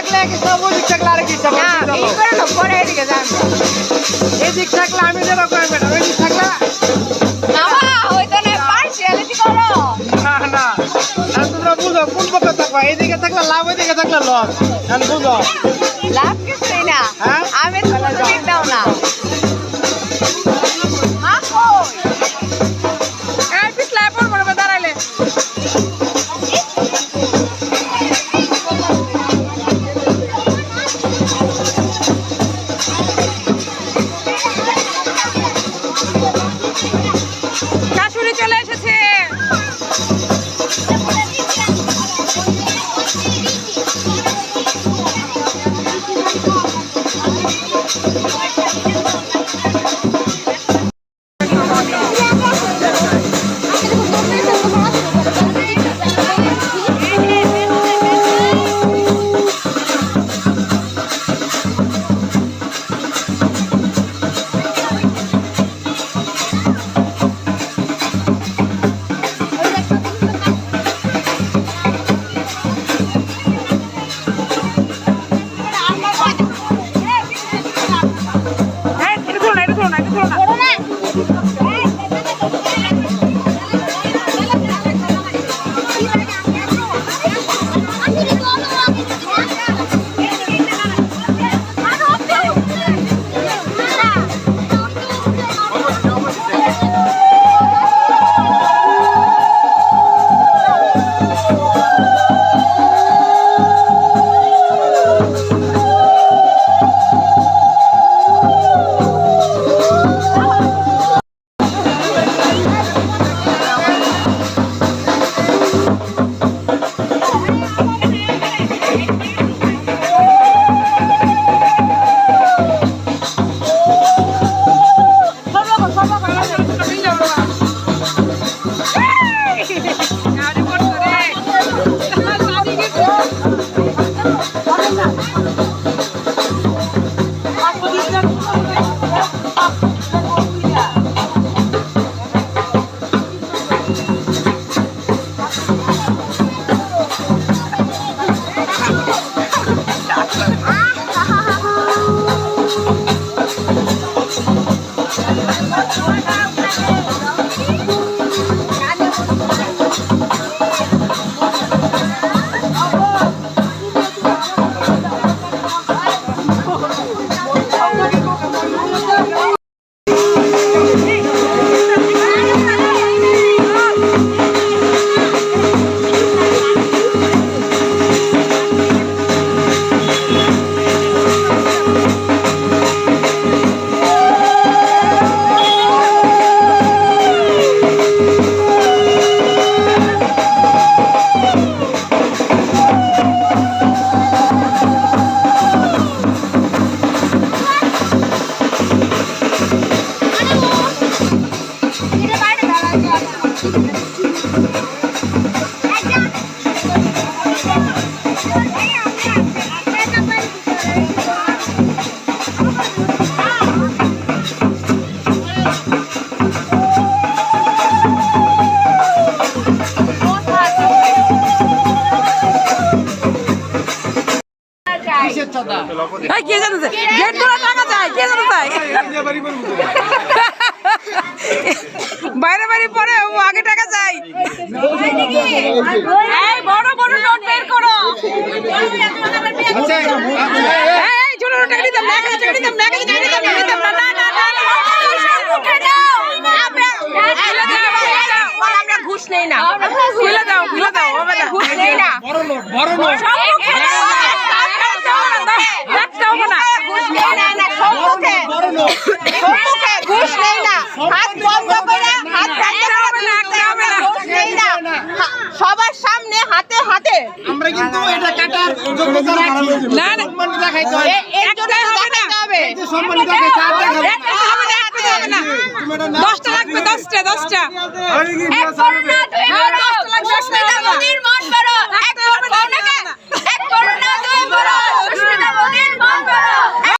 থাকলে এক হিসাব, ওই দিক থাকলে আরেক হিসাব। এই দিক থাকলে আমি যেরকম ম্যাডাম, এই দিক থাকলে না না। আর তোমরা বুঝো কোন পক্ষে থাকবা, এইদিকে থাকলে লাভ, ওইদিকে থাকলে লস। বুঝো লাভ কিছুই না, হ্যাঁ আমি দাও না। দাঁড়াইলে শাশুড়ি চলে এসেছে। কে জানো গেট ধরে টাকা চাই, কে জানো চাই বাইরে বাইরে পরে ও আগে টাকা চাই। এই বড় বড় নোট বের করো। এই ছোট ছোট টাকা দিতাম না, টাকা দিতাম না, টাকা দিতাম না, না না আমরা ঘুষ নেই না। খুলে দাও হবে না, ঘুষ নেই না, বড় নোট বড় নোট সবার সামনে হাতে হাতে আমরা কিন্তু এটা কাটার যোগ্যতা রাখি না, সম্মান দেখাইতে হবে, এর জন্য দেখাইতে হবে, এই যে সম্মান দেখাইতে হবে না, 10টা লাগবে, 10টা